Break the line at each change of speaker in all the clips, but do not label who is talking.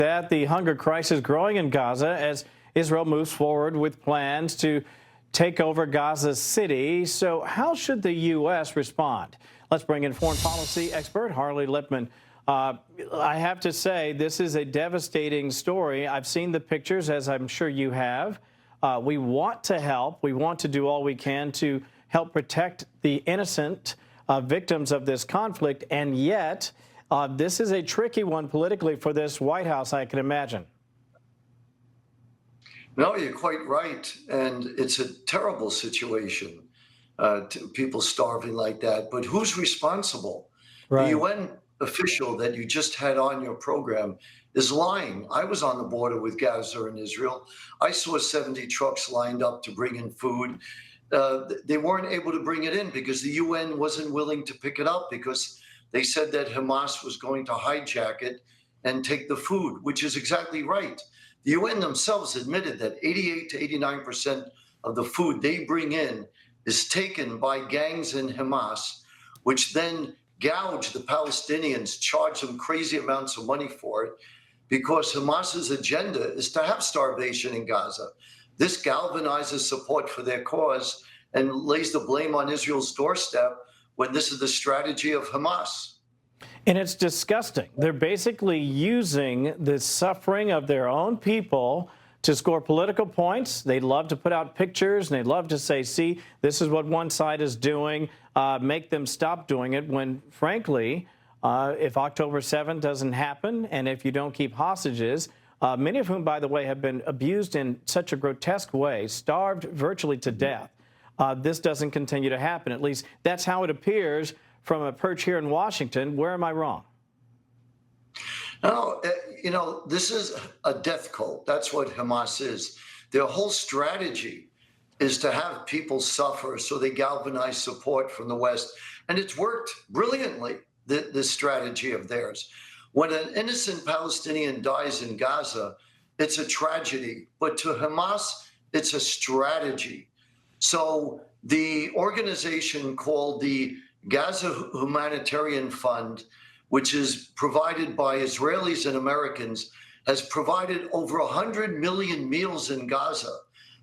that the hunger crisis growing in Gaza as Israel moves forward with plans to take over Gaza City. So how should the U.S. respond? Let's bring in foreign policy expert Harley Lippman. I have to say, this is a devastating story. I've seen the pictures, as I'm sure you have. We want to help. We want to do all we can to help protect the innocent victims of this conflict. And yet, this is a tricky one politically for this White House, I can imagine.
No, you're quite right. And it's a terrible situation, people starving like that. But who's responsible?
Right.
The UN official that you just had on your program is lying. I was on the border with Gaza and Israel. I saw 70 trucks lined up to bring in food. They weren't able to bring it in because the UN wasn't willing to pick it up because they said that Hamas was going to hijack it and take the food, which is exactly right. The UN themselves admitted that 88 to 89% of the food they bring in is taken by gangs in Hamas, which then gouge the Palestinians, charge them crazy amounts of money for it, because Hamas's agenda is to have starvation in Gaza. This galvanizes support for their cause and lays the blame on Israel's doorstep when this is the strategy of Hamas.
And it's disgusting. They're basically using the suffering of their own people to score political points. They love to put out pictures, and they love to say, see, this is what one side is doing, make them stop doing it, when, frankly, if October 7th doesn't happen, and if you don't keep hostages, many of whom, by the way, have been abused in such a grotesque way, starved virtually to death, this doesn't continue to happen. At least that's how it appears from a perch here in Washington. Where am I wrong?
No, this is a death cult. That's what Hamas is. Their whole strategy is to have people suffer so they galvanize support from the West. And it's worked brilliantly, this strategy of theirs. When an innocent Palestinian dies in Gaza, it's a tragedy. But to Hamas, it's a strategy. So the organization called the Gaza Humanitarian Fund, which is provided by Israelis and Americans, has provided over 100 million meals in Gaza.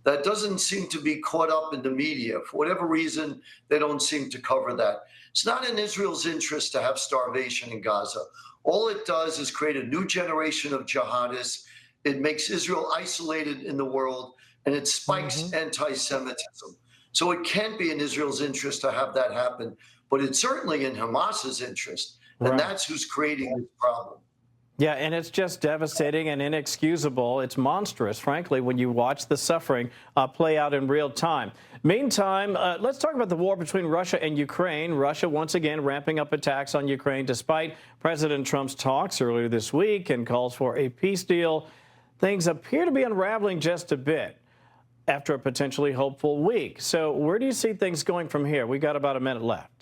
That doesn't seem to be caught up in the media. For whatever reason, they don't seem to cover that. It's not in Israel's interest to have starvation in Gaza. All it does is create a new generation of jihadists. It makes Israel isolated in the world, and it spikes anti-Semitism. So it can't be in Israel's interest to have that happen, but it's certainly in Hamas's interest. And that's who's creating this problem.
Yeah, and it's just devastating and inexcusable. It's monstrous, frankly, when you watch the suffering play out in real time. Meantime, let's talk about the war between Russia and Ukraine. Russia once again ramping up attacks on Ukraine despite President Trump's talks earlier this week and calls for a peace deal. Things appear to be unraveling just a bit after a potentially hopeful week. So where do you see things going from here? We got about a minute left.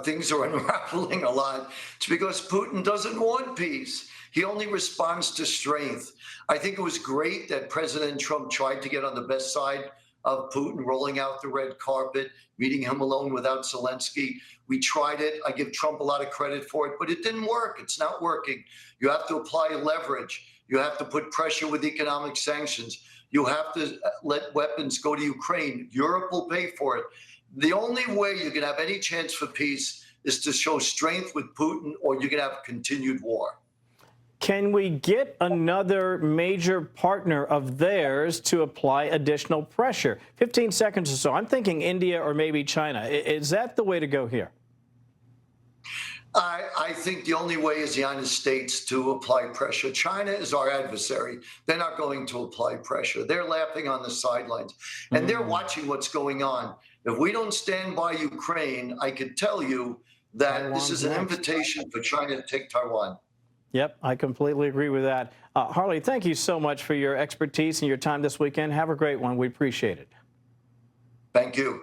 Things are unraveling a lot. It's because Putin doesn't want peace. He only responds to strength. I think it was great that President Trump tried to get on the best side of Putin, rolling out the red carpet, meeting him alone without Zelensky. We tried it. I give Trump a lot of credit for it, but it didn't work. It's not working. You have to apply leverage. You have to put pressure with economic sanctions. You have to let weapons go to Ukraine. Europe will pay for it. The only way you can have any chance for peace is to show strength with Putin, or you can have continued war.
Can we get another major partner of theirs to apply additional pressure? 15 seconds or so. I'm thinking India or maybe China. Is that the way to go here?
I think the only way is the United States to apply pressure. China is our adversary. They're not going to apply pressure. They're laughing on the sidelines, and they're watching what's going on. If we don't stand by Ukraine, I could tell you that this is an invitation for China to take Taiwan.
Yep, I completely agree with that. Harley, thank you so much for your expertise and your time this weekend. Have a great one. We appreciate it.
Thank you.